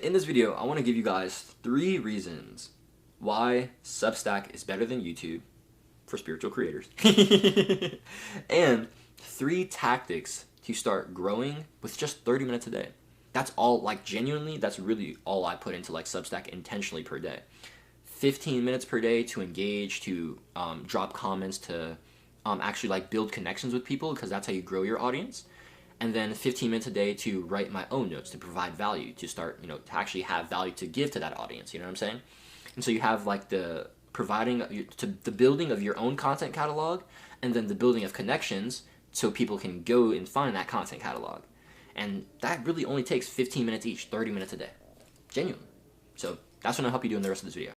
In this video, I want to give you guys 3 reasons why Substack is better than YouTube for spiritual creators. And 3 tactics to start growing with just 30 minutes a day. That's all, like, genuinely, that's really all I put into like Substack intentionally per day. 15 minutes per day to engage, to drop comments, to actually like build connections with people, because that's how you grow your audience. And then 15 minutes a day to write my own notes, to provide value, to start, to actually have value to give to that audience, you know what I'm saying? And so you have like the the building of your own content catalog, and then the building of connections so people can go and find that content catalog. And that really only takes 15 minutes each, 30 minutes a day. Genuinely. So that's what I'll help you do in the rest of this video.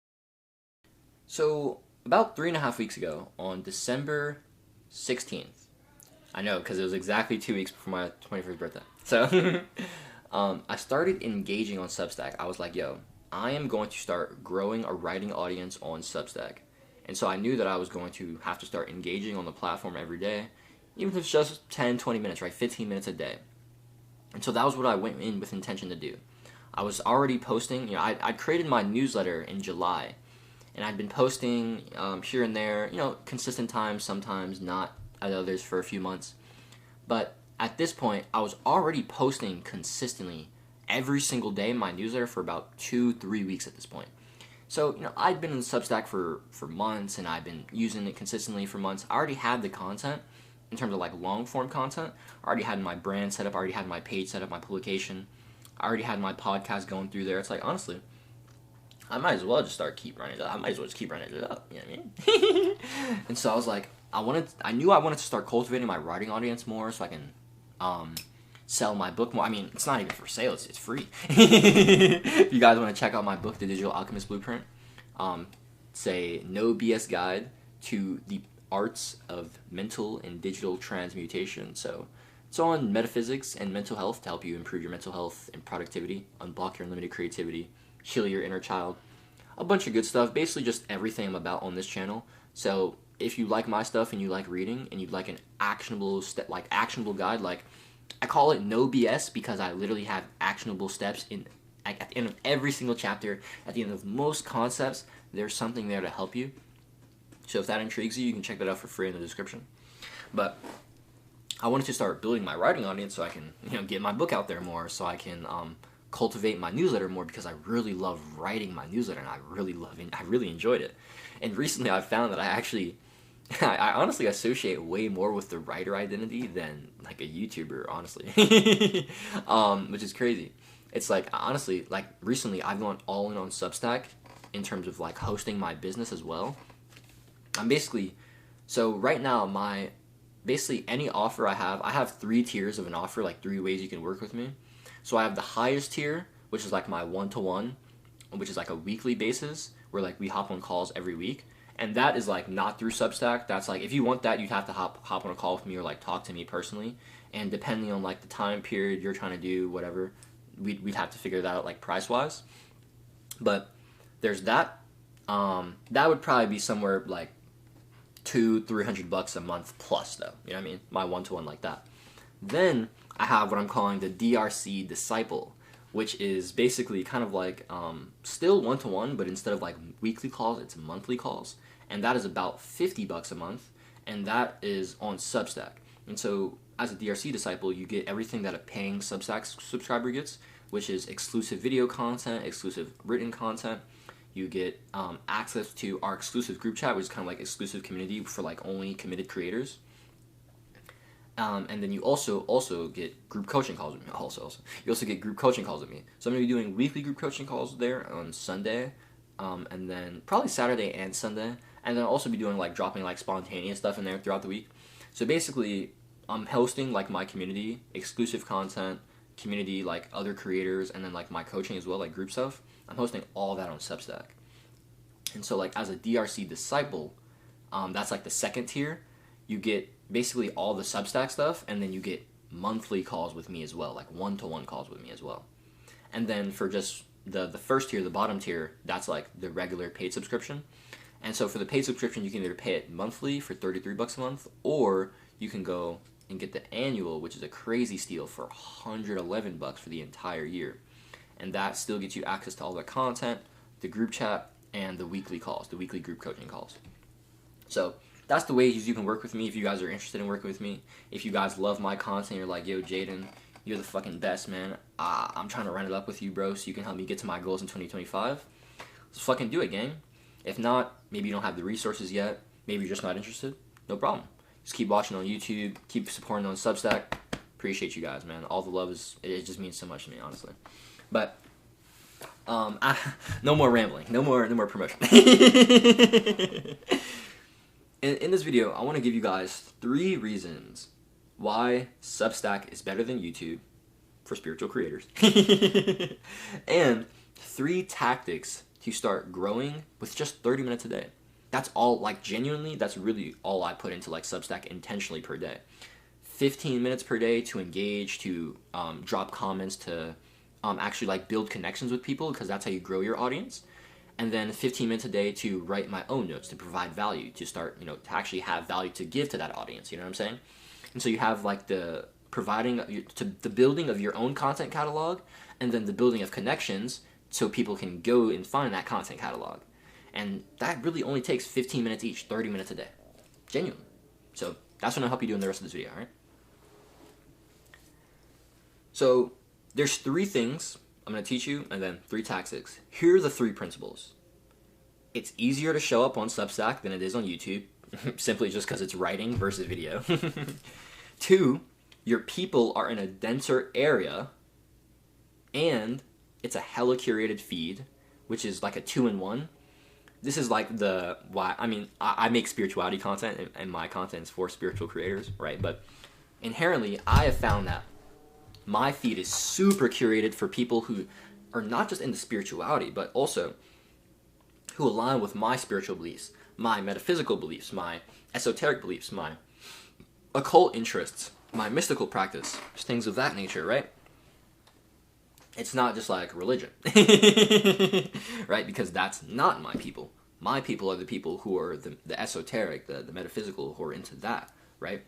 So about 3.5 weeks ago, on December 16th, I know, because it was exactly 2 weeks before my 21st birthday. So I started engaging on Substack. I was like, yo, I am going to start growing a writing audience on Substack. And so I knew that I was going to have to start engaging on the platform every day, even if it's just 10, 20 minutes, right? 15 minutes a day. And so that was what I went in with intention to do. I was already posting, I created my newsletter in July, and I'd been posting here and there, consistent times, sometimes not at others, for a few months. But at this point, I was already posting consistently every single day in my newsletter for about 2-3 weeks at this point. So, I'd been in Substack for months, and I've been using it consistently for months. I already had the content in terms of like long form content. I already had my brand set up, I already had my page set up, my publication. I already had my podcast going through there. It's like, honestly, I might as well just keep running it up. I might as well just keep running it up, you know what I mean? And so I was like, I knew I wanted to start cultivating my writing audience more so I can sell my book more. I mean, it's not even for sale, it's free. If you guys want to check out my book, The Digital Alchemist Blueprint, it's a no BS guide to the arts of mental and digital transmutation. So it's on metaphysics and mental health to help you improve your mental health and productivity, unblock your unlimited creativity, heal your inner child, a bunch of good stuff, basically just everything I'm about on this channel. So if you like my stuff and you like reading and you'd like an actionable guide, like I call it no BS because I literally have actionable steps at the end of every single chapter, at the end of most concepts, there's something there to help you. So if that intrigues you, you can check that out for free in the description. But I wanted to start building my writing audience so I can, get my book out there more, so I can cultivate my newsletter more, because I really love writing my newsletter, and I really enjoyed it. And recently I've found that I honestly associate way more with the writer identity than like a YouTuber, honestly. Which is crazy. It's like, honestly, like recently I've gone all in on Substack in terms of like hosting my business as well. So right now basically any offer I have 3 tiers of an offer, like 3 ways you can work with me. So I have the highest tier, which is like my one-to-one, which is like a weekly basis, where like we hop on calls every week. And that is like not through Substack. That's like, if you want that, you'd have to hop on a call with me or like talk to me personally. And depending on like the time period you're trying to do, whatever, we'd have to figure that out like price-wise. But there's that. That would probably be somewhere like $200-300 a month plus, though. You know what I mean? My one-to-one like that. Then I have what I'm calling the DRC Disciple, which is basically kind of like still one-to-one, but instead of like weekly calls, it's monthly calls. And that is about $50 a month, and that is on Substack. And so as a DRC Disciple, you get everything that a paying Substack subscriber gets, which is exclusive video content, exclusive written content. You get access to our exclusive group chat, which is kind of like exclusive community for like only committed creators. And then you also get group coaching calls with me. You also get group coaching calls with me. So I'm going to be doing weekly group coaching calls there on Sunday, and then probably Saturday and Sunday. And then I'll also be doing like dropping like spontaneous stuff in there throughout the week. So basically, I'm hosting like my community, exclusive content, community, like other creators, and then like my coaching as well, like group stuff. I'm hosting all that on Substack. And so like as a DRC Disciple, that's like the second tier. You get basically all the Substack stuff, and then you get monthly calls with me as well, like one-to-one calls with me as well. And then for just the first tier, the bottom tier, that's like the regular paid subscription. And so for the paid subscription, you can either pay it monthly for $33 a month, or you can go and get the annual, which is a crazy steal for $111 for the entire year. and that still gets you access to all the content, the group chat, and the weekly calls, the weekly group coaching calls. So that's the ways you can work with me if you guys are interested in working with me. If you guys love my content, you're like, yo, Jaden, you're the fucking best, man. I'm trying to run it up with you, bro, so you can help me get to my goals in 2025. Let's fucking do it, gang. If not, maybe you don't have the resources yet. Maybe you're just not interested. No problem. Just keep watching on YouTube. Keep supporting on Substack. Appreciate you guys, man. All the love it just means so much to me, honestly. But no more rambling. No more promotion. In this video, I want to give you guys 3 reasons why Substack is better than YouTube for spiritual creators, and 3 tactics to start growing with just 30 minutes a day. That's all, like, genuinely, that's really all I put into, like, Substack intentionally per day. 15 minutes per day to engage, to drop comments, to actually, like, build connections with people, because that's how you grow your audience. And then 15 minutes a day to write my own notes, to provide value, to start, to actually have value to give to that audience, you know what I'm saying? And so you have, like, the building of your own content catalog, and then the building of connections so people can go and find that content catalog. And that really only takes 15 minutes each, 30 minutes a day. Genuinely. So that's what I'll help you do in the rest of this video, alright? So there's 3 things I'm going to teach you, and then 3 tactics. Here are the 3 principles. It's easier to show up on Substack than it is on YouTube, simply just because it's writing versus video. 2, your people are in a denser area, and it's a hella curated feed, which is like a 2-in-1. This is like I make spirituality content, and my content is for spiritual creators, right? But inherently, I have found that my feed is super curated for people who are not just into spirituality, but also who align with my spiritual beliefs, my metaphysical beliefs, my esoteric beliefs, my occult interests, my mystical practice, just things of that nature, right? It's not just like religion, right? Because that's not my people. My people are the people who are the esoteric, the metaphysical, who are into that, right?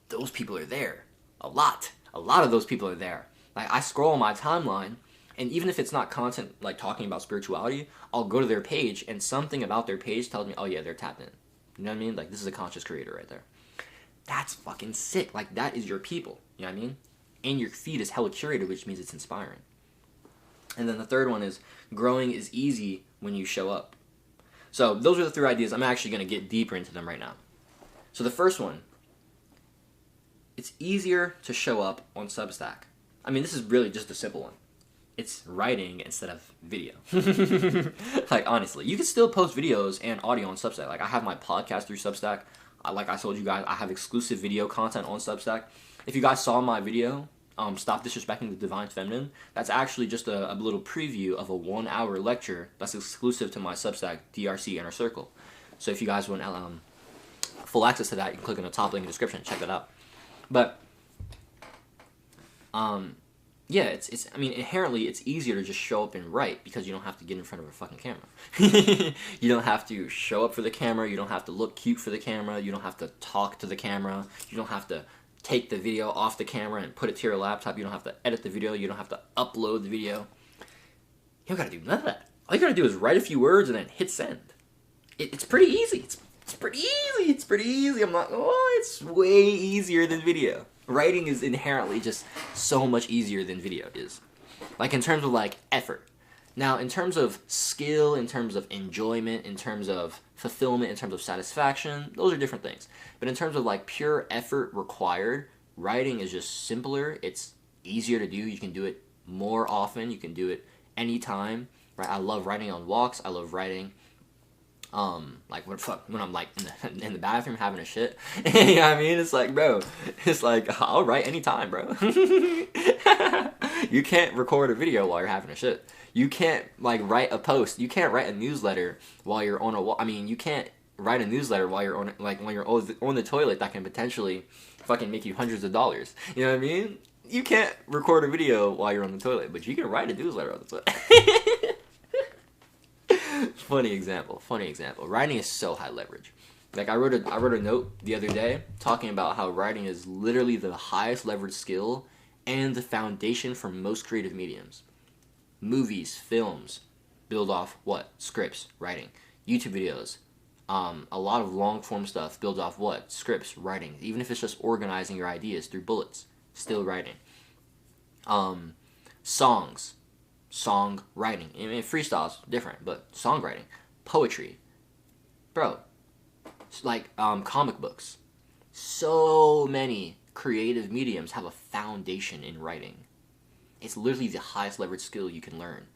Those people are there. A lot of those people are there. Like, I scroll on my timeline, and even if it's not content like talking about spirituality, I'll go to their page, and something about their page tells me, oh yeah, they're tapped in. You know what I mean? Like, this is a conscious creator right there. That's fucking sick. Like, that is your people. You know what I mean? And your feed is hella curated, which means it's inspiring. And then the third one is growing is easy when you show up. So those are the 3 ideas. I'm actually going to get deeper into them right now. So the first one, it's easier to show up on Substack. I mean, this is really just a simple one. It's writing instead of video. Like, honestly, you can still post videos and audio on Substack. Like, I have my podcast through Substack. Like I told you guys, I have exclusive video content on Substack. If you guys saw my video, Stop Disrespecting the Divine Feminine, that's actually just a little preview of a 1-hour lecture that's exclusive to my Substack, DRC Inner Circle. So if you guys want full access to that, you can click on the top link in the description and check that out. But yeah, it's I mean, inherently it's easier to just show up and write because you don't have to get in front of a fucking camera. You don't have to show up for the camera, you don't have to look cute for the camera, you don't have to talk to the camera, you don't have to take the video off the camera and put it to your laptop, you don't have to edit the video, you don't have to upload the video. You don't gotta do none of that. All you gotta do is write a few words and then hit send. It's pretty easy. It's pretty easy. It's pretty easy. I'm not, it's way easier than video. Writing is inherently just so much easier than video is. Like, in terms of, like, effort. Now, in terms of skill, in terms of enjoyment, in terms of fulfillment, in terms of satisfaction, those are different things. But in terms of, like, pure effort required, writing is just simpler. It's easier to do. You can do it more often. You can do it anytime. Right? I love writing on walks. I love writing like, when I'm, like, in the bathroom having a shit. You know what I mean? It's like, bro, it's like, I'll write anytime, bro. You can't record a video while you're having a shit. You can't, like, write a post. You can't write a newsletter while you're on a walk. I mean, you can't write a newsletter while you're on, like, when you're on the toilet that can potentially fucking make you hundreds of dollars. You know what I mean? You can't record a video while you're on the toilet, but you can write a newsletter on the toilet. Funny example. Writing is so high leverage. Like, I wrote a note the other day talking about how writing is literally the highest leverage skill and the foundation for most creative mediums. Movies, films build off what? Scripts, writing. YouTube videos, a lot of long form stuff builds off what? Scripts, writing. Even if it's just organizing your ideas through bullets, still writing. Songs, song writing. I mean, freestyle's different, but songwriting, poetry, bro. Like comic books. So many creative mediums have a foundation in writing. It's literally the highest leverage skill you can learn.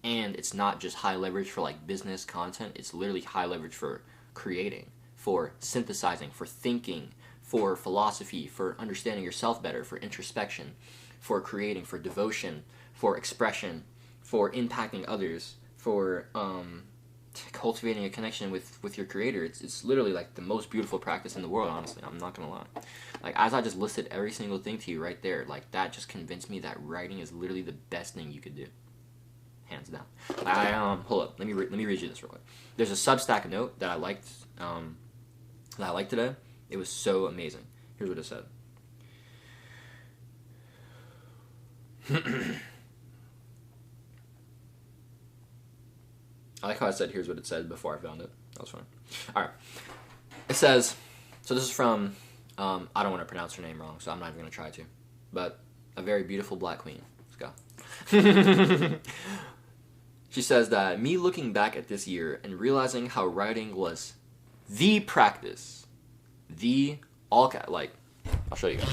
And it's not just high leverage for like business content, it's literally high leverage for creating, for synthesizing, for thinking, for philosophy, for understanding yourself better, for introspection, for creating, for devotion, for expression, for impacting others, for cultivating a connection with your creator. It's literally like the most beautiful practice in the world, honestly. I'm not gonna lie. Like, as I just listed every single thing to you right there, like, that just convinced me that writing is literally the best thing you could do. Hands down. Hold up. Let me read you this real quick. There's a Substack note that I liked today. It was so amazing. Here's what it said. I like how I said here's what it said before I found it. That was fun. Alright. It says, so this is from, I don't want to pronounce her name wrong, so I'm not even going to try to. But a very beautiful black queen. Let's go. She says that me looking back at this year and realizing how writing was the practice, I'll show you guys.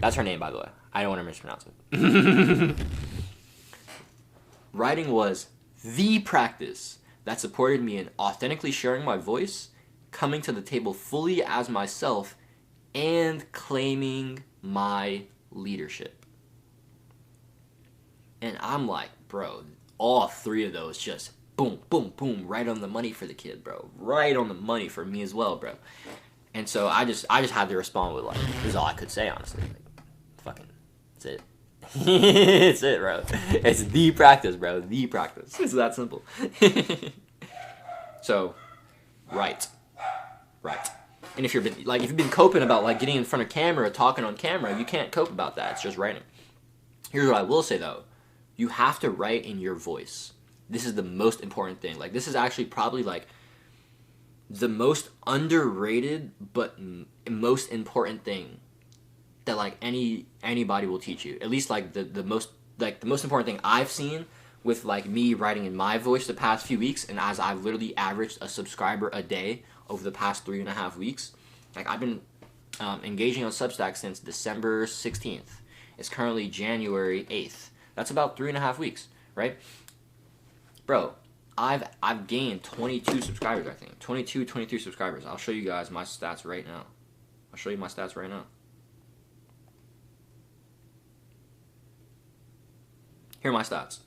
That's her name, by the way. I don't want to mispronounce it. Writing was the practice that supported me in authentically sharing my voice, coming to the table fully as myself, and claiming my leadership. And I'm like, bro, all three of those just boom, boom, boom, right on the money for the kid, bro. Right on the money for me as well, bro. And so I just had to respond with, like, this is all I could say, honestly. Like, fucking, that's it. It's it, bro. It's the practice, bro. The practice. It's that simple. So, right. And if you've been coping about, like, getting in front of camera, talking on camera, you can't cope about that. It's just writing. Here's what I will say, though. You have to write in your voice. This is the most important thing. Like, this is actually probably, like, the most underrated but most important thing that, like, anybody will teach you. At least, like, the most important thing I've seen with, like, me writing in my voice the past few weeks, and as I've literally averaged a subscriber a day over the past 3.5 weeks. Like, I've been engaging on Substack since December 16th. It's currently January 8th. That's about 3.5 weeks, right? Bro, I've gained 22 subscribers, I think. 23 subscribers. I'll show you guys my stats right now. Here are my stats.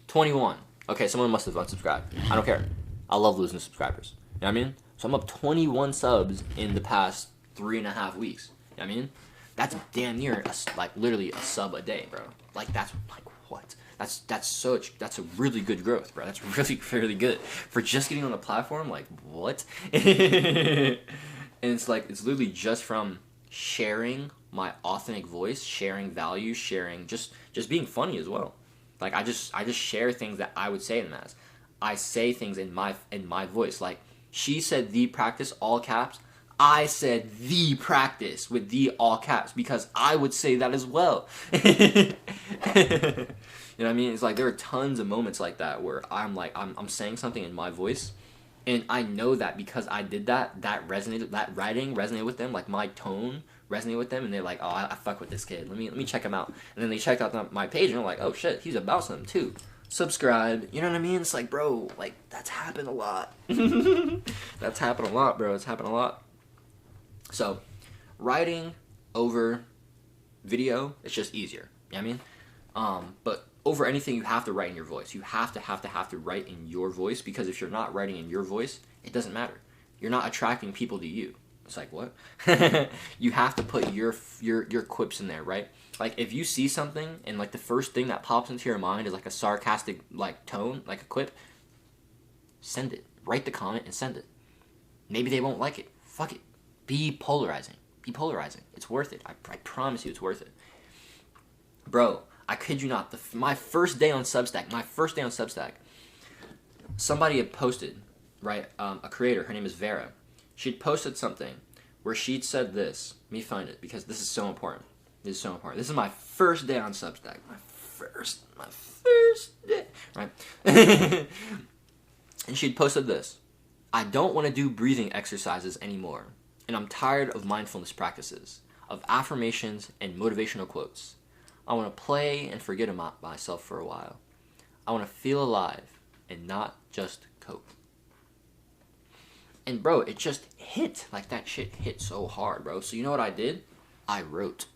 21. Okay, someone must have unsubscribed. I don't care. I love losing subscribers. You know what I mean? So I'm up 21 subs in the past 3.5 weeks. You know what I mean? That's damn near, literally a sub a day, bro. Like, that's, like, what? That's a really good growth, bro. That's really, really good. For just getting on the platform, like, what? And it's literally just from sharing my authentic voice, sharing value, sharing, just being funny as well. Like, I just share things that I would say in mass. I say things in my voice. Like, she said the practice, all caps. I said the practice with the all caps because I would say that as well. You know what I mean? It's like there are tons of moments like that where I'm saying something in my voice, and I know that because I did that writing resonated with them, like my tone resonated with them, and they're like, oh, I fuck with this kid. Let me check him out. And then they check out my page, and they're like, oh shit, he's about something too. Subscribe. You know what I mean? It's like, bro, like, that's happened a lot. That's happened a lot, bro. It's happened a lot. So, writing over video, it's just easier. You know what I mean? But over anything, you have to write in your voice. You have to write in your voice, because if you're not writing in your voice, it doesn't matter. You're not attracting people to you. It's like, what? You have to put your quips in there, right? Like, if you see something and, like, the first thing that pops into your mind is, like, a sarcastic, like, tone, like a quip, send it. Write the comment and send it. Maybe they won't like it. Fuck it. Be polarizing. It's worth it. I promise you it's worth it. Bro, I kid you not, my first day on Substack, somebody had posted, right, a creator, her name is Vera. She'd posted something where she'd said this. Let me find it, because this is so important. This is my first day on Substack. My first day, right? And she'd posted this. I don't want to do breathing exercises anymore, and I'm tired of mindfulness practices, of affirmations and motivational quotes. I want to play and forget about myself for a while. I want to feel alive and not just cope. And bro, it just hit. Like, that shit hit so hard, bro. So you know what I did? I wrote.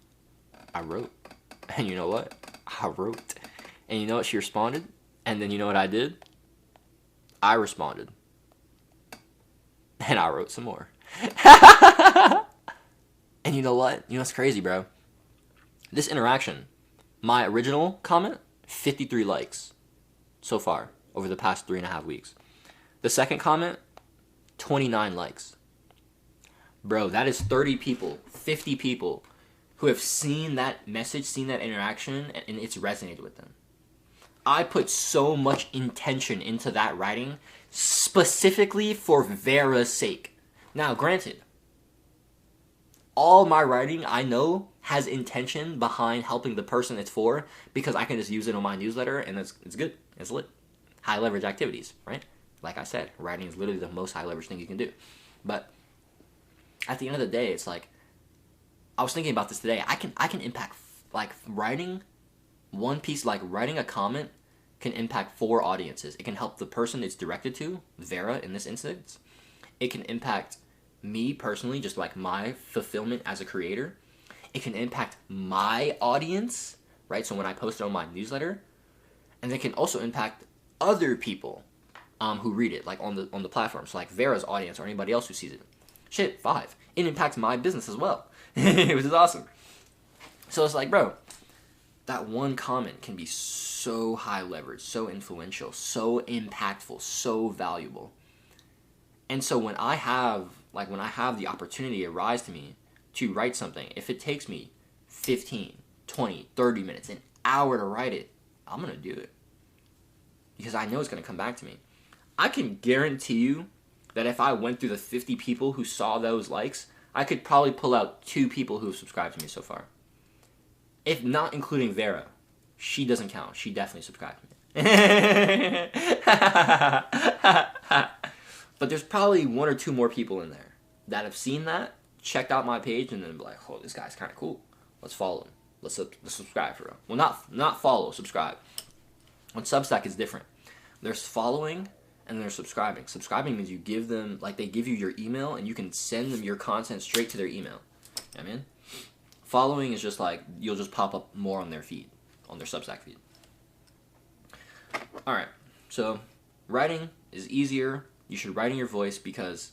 And you know what? I wrote. And you know what she responded? And then you know what I did? I responded. And I wrote some more. And you know what? You know what's crazy, bro? This interaction, my original comment, 53 likes so far over the past 3.5 weeks. The second comment, 29 likes. Bro, that is 30 people, 50 people who have seen that message, seen that interaction, and it's resonated with them. I put so much intention into that writing specifically for Vera's sake. Now, granted, all my writing, I know, has intention behind helping the person it's for, because I can just use it on my newsletter and it's good. It's lit. High leverage activities, right? Like I said, writing is literally the most high leverage thing you can do. But at the end of the day, it's like, I was thinking about this today. I can impact, like, writing one piece, like writing a comment can impact 4 audiences. It can help the person it's directed to, Vera in this instance. It can impact me personally, just like my fulfillment as a creator. It can impact my audience, right? So when I post it on my newsletter, and it can also impact other people who read it, like on the platform. So like Vera's audience or anybody else who sees it. Shit, 5. It impacts my business as well, which is awesome. So it's like, bro, that one comment can be so high leverage, so influential, so impactful, so valuable. And so when I have the opportunity arise to me to write something, if it takes me 15, 20, 30 minutes, an hour to write it, I'm going to do it. Because I know it's going to come back to me. I can guarantee you that if I went through the 50 people who saw those likes, I could probably pull out 2 people who have subscribed to me so far. If not including Vera, she doesn't count. She definitely subscribed to me. But there's probably 1 or 2 more people in there that have seen that, checked out my page, and then be like, oh, this guy's kind of cool. Let's follow him. Let's subscribe for him. Well, not follow, subscribe. On Substack, it's different. There's following and there's subscribing. Subscribing means you give them, like, they give you your email and you can send them your content straight to their email. You know what I mean? Following is just like, you'll just pop up more on their feed, on their Substack feed. Alright, so writing is easier. You should write in your voice because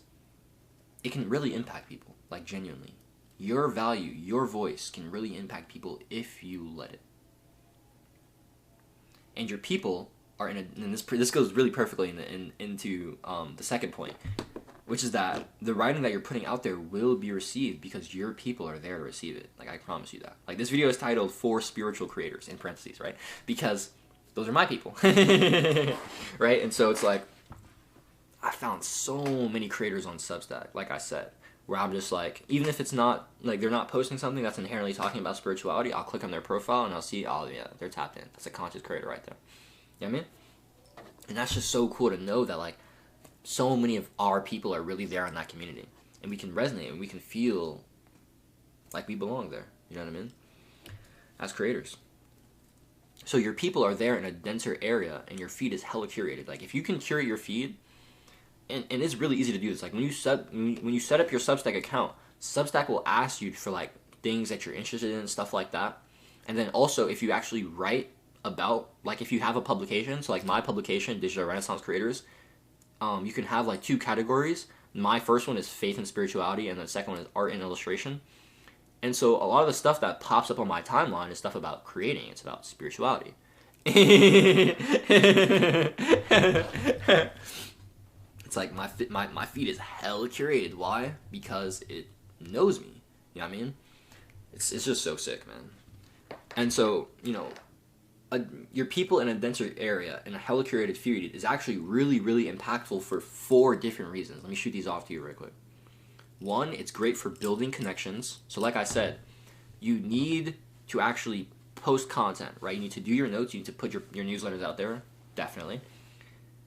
it can really impact people, like genuinely. Your value, your voice can really impact people if you let it. And your people are and this goes really perfectly into the second point, which is that the writing that you're putting out there will be received because your people are there to receive it. Like, I promise you that. Like, this video is titled "For Spiritual Creators," in parentheses, right? Because those are my people. Right? And so it's like, I found so many creators on Substack, like I said, where I'm just like, even if it's not, like, they're not posting something that's inherently talking about spirituality, I'll click on their profile and I'll see, oh yeah, they're tapped in. That's a conscious creator right there. You know what I mean? And that's just so cool to know that, like, so many of our people are really there in that community. And we can resonate and we can feel like we belong there. You know what I mean? As creators. So your people are there in a denser area and your feed is hella curated. Like, if you can curate your feed, and it's really easy to do this. Like, when you set up your Substack account, Substack will ask you for, like, things that you're interested in and stuff like that. And then also, if you actually write about, like, if you have a publication, so like my publication, Digital Renaissance Creators, you can have like 2 categories. My first one is faith and spirituality, and the second one is art and illustration. And so a lot of the stuff that pops up on my timeline is stuff about creating. It's about spirituality. It's like my feed is hella curated. Why? Because it knows me. You know what I mean? It's just so sick, man. And so, you know, your people in a denser area in a hella curated feed is actually really, really impactful for 4 different reasons. Let me shoot these off to you real quick. 1, it's great for building connections. So like I said, you need to actually post content, right? You need to do your notes, you need to put your newsletters out there, definitely.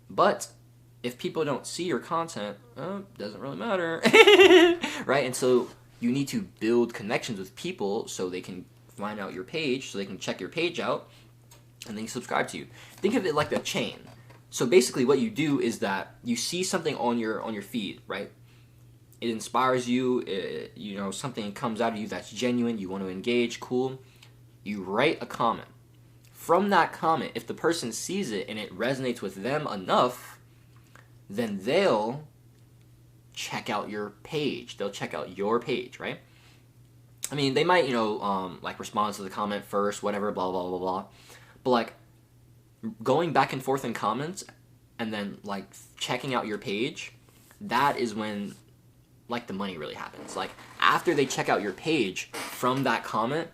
But if people don't see your content, doesn't really matter, right? And so you need to build connections with people so they can find out your page, so they can check your page out, and then subscribe to you. Think of it like a chain. So basically what you do is that you see something on your feed, right? It inspires you, something comes out of you that's genuine, you want to engage, cool. You write a comment. From that comment, if the person sees it and it resonates with them enough, then they'll check out your page. They'll check out your page, right? I mean, they might, respond to the comment first, whatever, blah, blah, blah, blah. But, like, going back and forth in comments and then, like, checking out your page, that is when, like, the money really happens. Like, after they check out your page from that comment,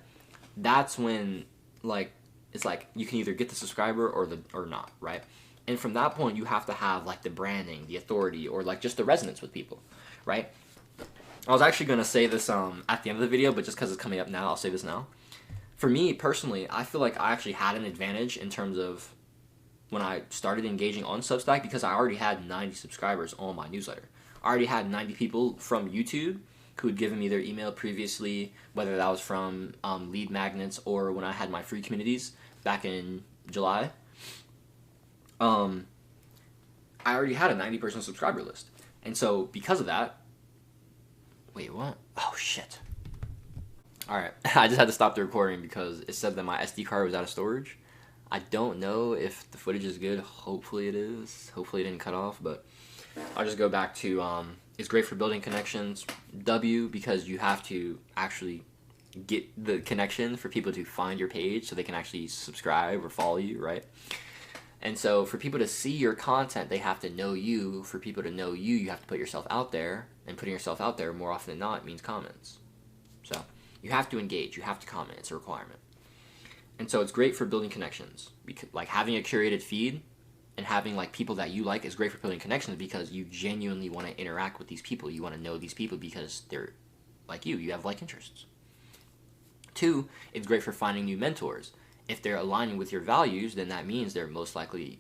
that's when, like, it's like you can either get the subscriber or not, right? And from that point, you have to have, like, the branding, the authority, or, like, just the resonance with people, right? I was actually going to say this at the end of the video, but just because it's coming up now, I'll say this now. For me, personally, I feel like I actually had an advantage in terms of when I started engaging on Substack because I already had 90 subscribers on my newsletter. I already had 90 people from YouTube who had given me their email previously, whether that was from lead magnets or when I had my free communities back in July. I already had a 90-person subscriber list. And so because of that, wait, what? Oh, shit. Alright, I just had to stop the recording because it said that my SD card was out of storage. I don't know if the footage is good. Hopefully it is. Hopefully it didn't cut off, but I'll just go back to, it's great for building connections. W, because you have to actually get the connection for people to find your page so they can actually subscribe or follow you, right? And so for people to see your content, they have to know you. For people to know you, you have to put yourself out there. And putting yourself out there more often than not means comments. So you have to engage. You have to comment. It's a requirement. And so it's great for building connections. Because, like, having a curated feed and having, like, people that you like is great for building connections because you genuinely want to interact with these people. You want to know these people because they're like you. You have like interests. 2, it's great for finding new mentors. If they're aligning with your values, then that means they're most likely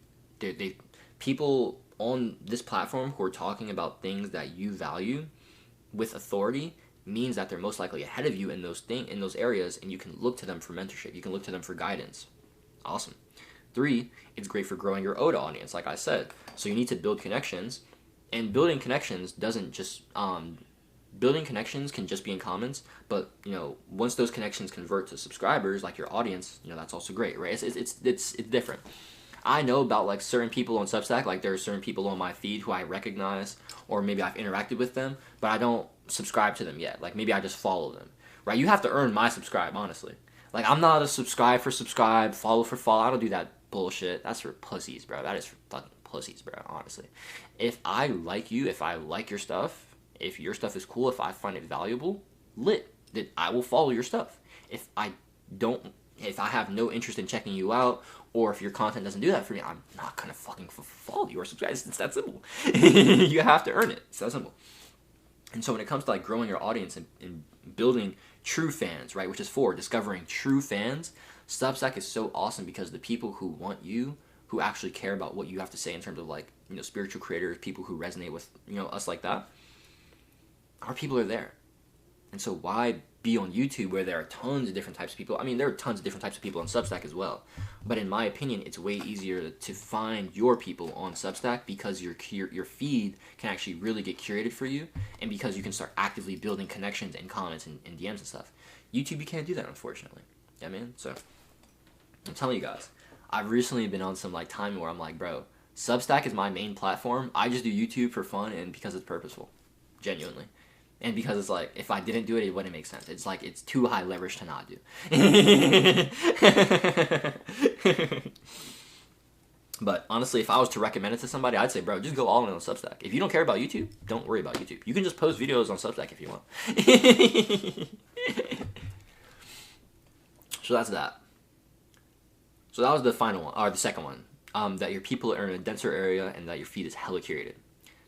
people on this platform who are talking about things that you value with authority means that they're most likely ahead of you in those areas, and you can look to them for mentorship. You can look to them for guidance. Awesome. 3, it's great for growing your ODA audience, like I said. So you need to build connections, and building connections doesn't just building connections can just be in comments, but once those connections convert to subscribers, like your audience, that's also great, right? It's different. I know about, like, certain people on Substack, like there are certain people on my feed who I recognize, or maybe I've interacted with them, but I don't subscribe to them yet. Like, maybe I just follow them, right? You have to earn my subscribe, honestly. Like, I'm not a subscribe for subscribe, follow for follow. I don't do that bullshit. That's for pussies, bro. That is for fucking pussies, bro, honestly. If I like you, if I like your stuff, if your stuff is cool, if I find it valuable, then I will follow your stuff. If I have no interest in checking you out, or if your content doesn't do that for me, I'm not gonna fucking follow you or subscribe. It's that simple. You have to earn it. It's that simple. And so when it comes to, like, growing your audience and building true fans, right, which is 4, discovering true fans, Substack is so awesome because the people who want you, who actually care about what you have to say in terms of, like, spiritual creators, people who resonate with, us like that, our people are there. And so why be on YouTube where there are tons of different types of people? I mean, there are tons of different types of people on Substack as well. But in my opinion, it's way easier to find your people on Substack because your feed can actually really get curated for you, and because you can start actively building connections and comments and DMs and stuff. YouTube, you can't do that, unfortunately. Yeah, man? So I'm telling you guys, I've recently been on some, like, time where I'm like, bro, Substack is my main platform. I just do YouTube for fun and because it's purposeful. Genuinely. And because it's like, if I didn't do it, it wouldn't make sense. It's like, it's too high leverage to not do. But honestly, if I was to recommend it to somebody, I'd say, bro, just go all in on Substack. If you don't care about YouTube, don't worry about YouTube. You can just post videos on Substack if you want. So that's that. So that was the final one, or the second one, that your people are in a denser area and that your feed is hella curated.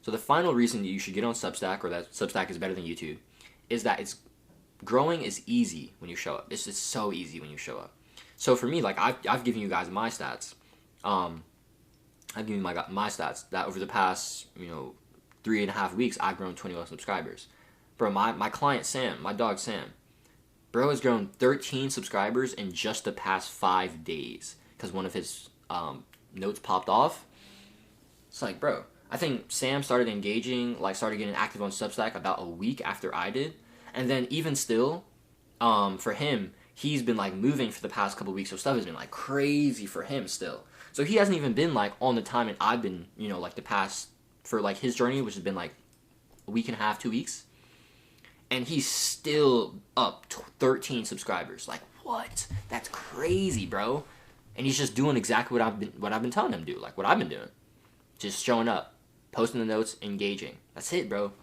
So the final reason that you should get on Substack, or that Substack is better than YouTube, is that growing is easy when you show up. It's just so easy when you show up. So for me, like I've given you guys my stats. I've given you my stats that over the past 3.5 weeks I've grown 21 subscribers. Bro, my client Sam, my dog Sam, bro has grown 13 subscribers in just the past 5 days because one of his notes popped off. It's like, bro, I think Sam started engaging, like started getting active on Substack about a week after I did. And then even still, for him, he's been like moving for the past couple weeks, so stuff has been like crazy for him still. So he hasn't even been like on the time, and I've been, like the past, for like his journey, which has been like a week and a half, 2 weeks. And he's still up 13 subscribers. Like, what? That's crazy, bro. And he's just doing exactly what I've been telling him to do, like what I've been doing. Just showing up, posting the notes, engaging. That's it, bro.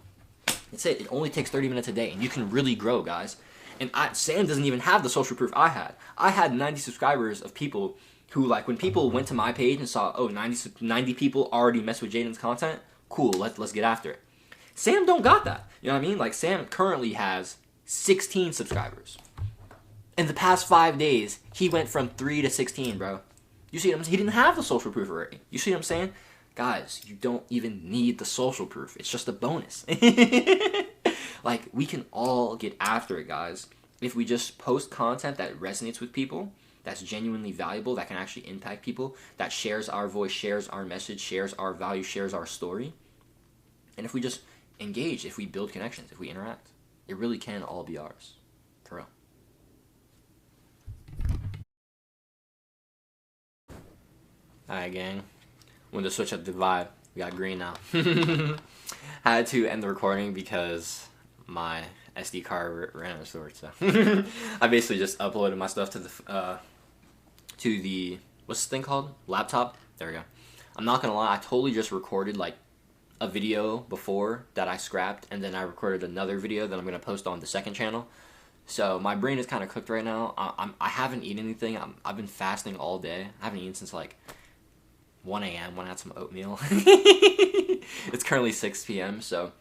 That's it. It only takes 30 minutes a day, and you can really grow, guys. And Sam doesn't even have the social proof I had. I had 90 subscribers of people who, like, when people went to my page and saw, oh, 90 people already mess with Jaden's content, cool, let's get after it. Sam don't got that. You know what I mean? Like, Sam currently has 16 subscribers. In the past 5 days, he went from 3 to 16, bro. You see what I'm saying? He didn't have the social proof already. You see what I'm saying? Guys, you don't even need the social proof. It's just a bonus. Like, we can all get after it, guys. If we just post content that resonates with people, that's genuinely valuable, that can actually impact people, that shares our voice, shares our message, shares our value, shares our story. And if we just engage, if we build connections, if we interact, it really can all be ours. For real. Alright, gang. Wanted to switch up the vibe. We got green now. Had to end the recording because my SD card ran out of storage. So I basically just uploaded my stuff to the what's this thing called? Laptop. There we go. I'm not gonna lie. I totally just recorded like a video before that I scrapped, and then I recorded another video that I'm gonna post on the second channel. So my brain is kind of cooked right now. I haven't eaten anything. I've been fasting all day. I haven't eaten since like 1 a.m. when I had some oatmeal. It's currently 6 p.m. so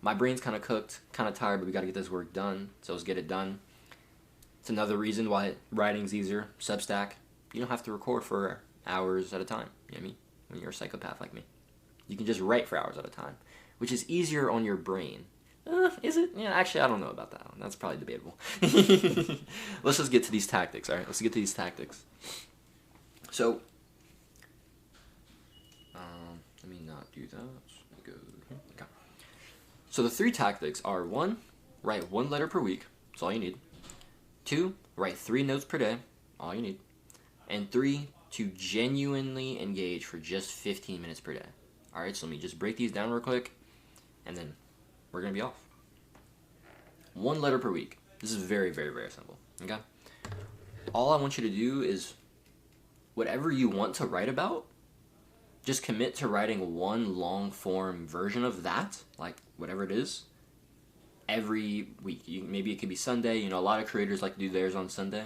my brain's kind of cooked, kind of tired, but we got to get this work done, so let's get it done. It's another reason why writing's easier. Substack, you don't have to record for hours at a time, you know what I mean? When you're a psychopath like me. You can just write for hours at a time, which is easier on your brain. Is it? Yeah, actually, I don't know about that one. That's probably debatable. Let's just get to these tactics, alright? Let's get to these tactics. So, let me not do that. Let me go here. Okay. So the 3 tactics are: 1, write 1 letter per week. That's all you need. 2, write 3 notes per day. All you need. And 3, to genuinely engage for just 15 minutes per day. Alright, so let me just break these down real quick, and then we're going to be off. 1 letter per week. This is very, very, very simple. Okay? All I want you to do is whatever you want to write about, just commit to writing 1 long form version of that, like whatever it is, every week. Maybe it could be Sunday. You know, a lot of creators like to do theirs on Sunday.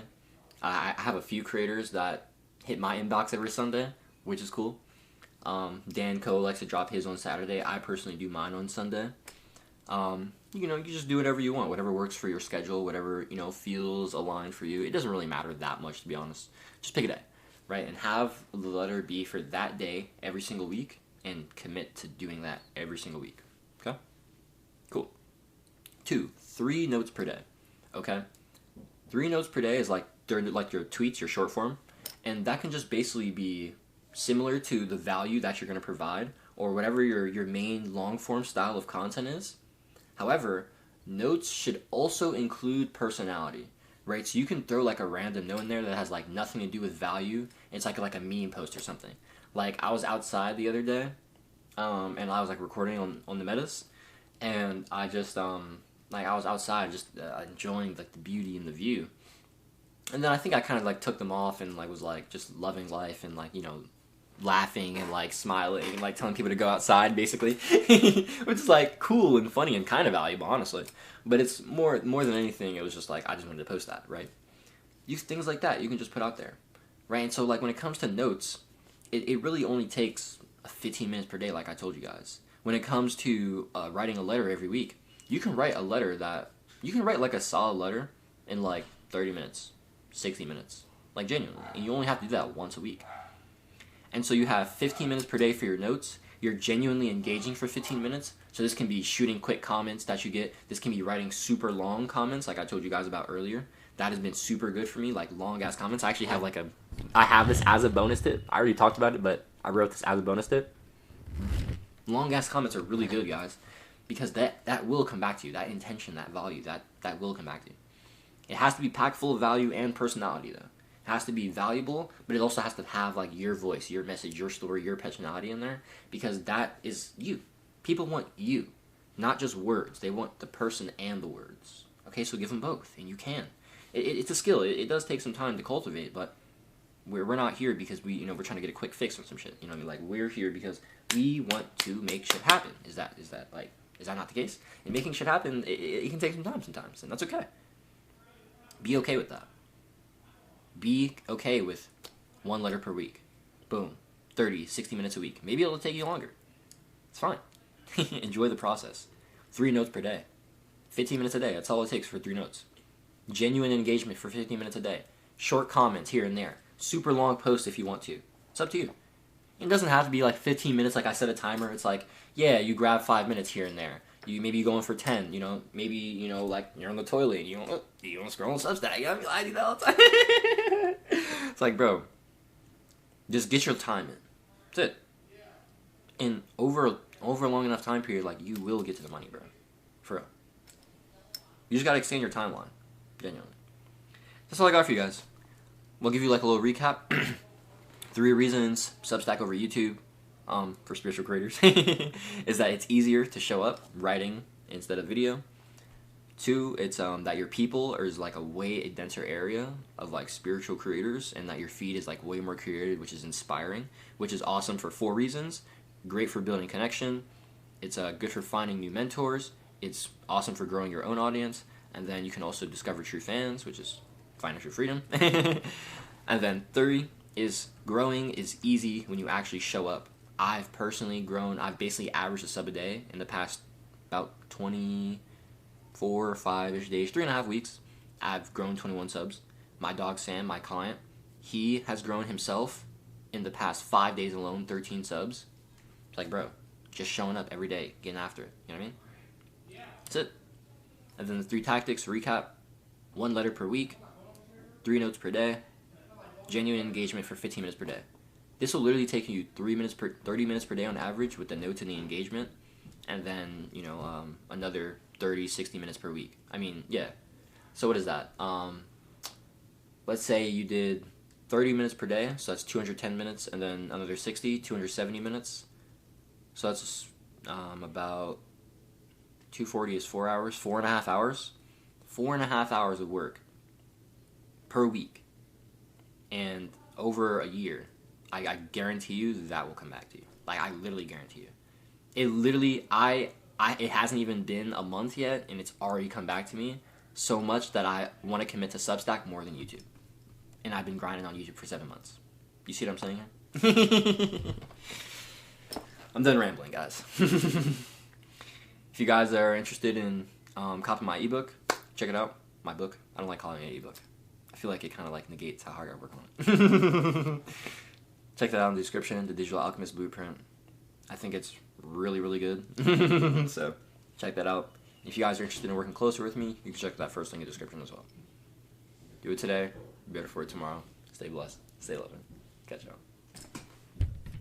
I have a few creators that hit my inbox every Sunday, which is cool. Dan Coe likes to drop his on Saturday. I personally do mine on Sunday. You just do whatever you want, whatever works for your schedule, whatever, feels aligned for you. It doesn't really matter that much, to be honest. Just pick a day, right? And have the letter be for that day every single week, and commit to doing that every single week. Okay? Cool. 2, 3 notes per day. Okay? 3 notes per day is like your tweets, your short form, and that can just basically be similar to the value that you're going to provide, or whatever your main long form style of content is. However, notes should also include personality, right? So you can throw like a random note in there that has like nothing to do with value. It's like a meme post or something. Like, I was outside the other day, and I was like recording on the Metas, and I just I was outside just enjoying like the beauty and the view. And then I think I kind of like took them off and like was like just loving life and like, laughing and like smiling and like telling people to go outside, basically. Which is like cool and funny and kind of valuable, honestly. But it's more than anything, it was just like I just wanted to post that, right? Things like that you can just put out there. right? And so like when it comes to notes, it really only takes 15 minutes per day, like I told you guys. When it comes to writing a letter every week, you can write like a solid letter in like 30 minutes, 60 minutes, like genuinely. And you only have to do that once a week. And so you have 15 minutes per day for your notes. You're genuinely engaging for 15 minutes. So this can be shooting quick comments that you get. This can be writing super long comments like I told you guys about earlier. That has been super good for me, like long ass comments. I actually have I have this as a bonus tip. I already talked about it, but I wrote this as a bonus tip. Long ass comments are really good, guys, because that will come back to you. That intention, that value, that will come back to you. It has to be packed full of value and personality, though. It has to be valuable, but it also has to have like your voice, your message, your story, your personality in there, because that is you. People want you, not just words. They want the person and the words. Okay, so give them both, and you can. It's a skill. It does take some time to cultivate, but we're not here because we're trying to get a quick fix on some shit. You know what I mean? Like, we're here because we want to make shit happen. Is that not the case? And making shit happen, it can take some time sometimes, and that's okay. Be okay with that. Be okay with 1 letter per week. Boom. 30, 60 minutes a week. Maybe it'll take you longer. It's fine. Enjoy the process. 3 notes per day. 15 minutes a day. That's all it takes for 3 notes. Genuine engagement for 15 minutes a day. Short comments here and there. Super long posts if you want to. It's up to you. It doesn't have to be like 15 minutes like I set a timer. It's like, yeah, you grab 5 minutes here and there. Maybe you go in for 10, maybe, like you're on the toilet and you want to scroll on Substack. I do that all the time. It's like, bro, just get your time in. That's it. And over a long enough time period, like, you will get to the money, bro. For real. You just got to extend your timeline. Genuinely. That's all I got for you guys. We'll give you like a little recap. 3 reasons Substack over YouTube. For spiritual creators is that it's easier to show up writing instead of video. 2, it's that your people is like a way denser area of like spiritual creators, and that your feed is like way more curated, which is inspiring, which is awesome for 4 reasons. Great for building connection. It's good for finding new mentors. It's awesome for growing your own audience, and then you can also discover true fans, which is financial freedom. And then 3 is growing is easy when you actually show up. I've personally grown. I've basically averaged a sub a day in the past about 24 or 5-ish days, 3.5 weeks. I've grown 21 subs. My dog Sam, my client, he has grown himself in the past 5 days alone, 13 subs. It's like, bro, just showing up every day, getting after it. You know what I mean? That's it. And then the 3 tactics, recap: 1 letter per week, 3 notes per day, genuine engagement for 15 minutes per day. This will literally take you 30 minutes per day on average with the notes and the engagement, and then another 30, 60 minutes per week. I mean, yeah. So what is that? Let's say you did 30 minutes per day, so that's 210 minutes, and then another 270 minutes. So that's about 240 is 4 hours, 4.5 hours, 4.5 hours of work per week, and over a year. I guarantee you that will come back to you. Like, I literally guarantee you. It literally, it hasn't even been a month yet, and it's already come back to me so much that I want to commit to Substack more than YouTube. And I've been grinding on YouTube for 7 months. You see what I'm saying here? I'm done rambling, guys. If you guys are interested in copying my ebook, check it out. My book. I don't like calling it an ebook. I feel like it kind of like negates how hard I work on it. Check that out in the description, the Digital Alchemist Blueprint. I think it's really, really good. So, check that out. If you guys are interested in working closer with me, you can check that first link in the description as well. Do it today, be better for it tomorrow. Stay blessed. Stay loving. Catch y'all.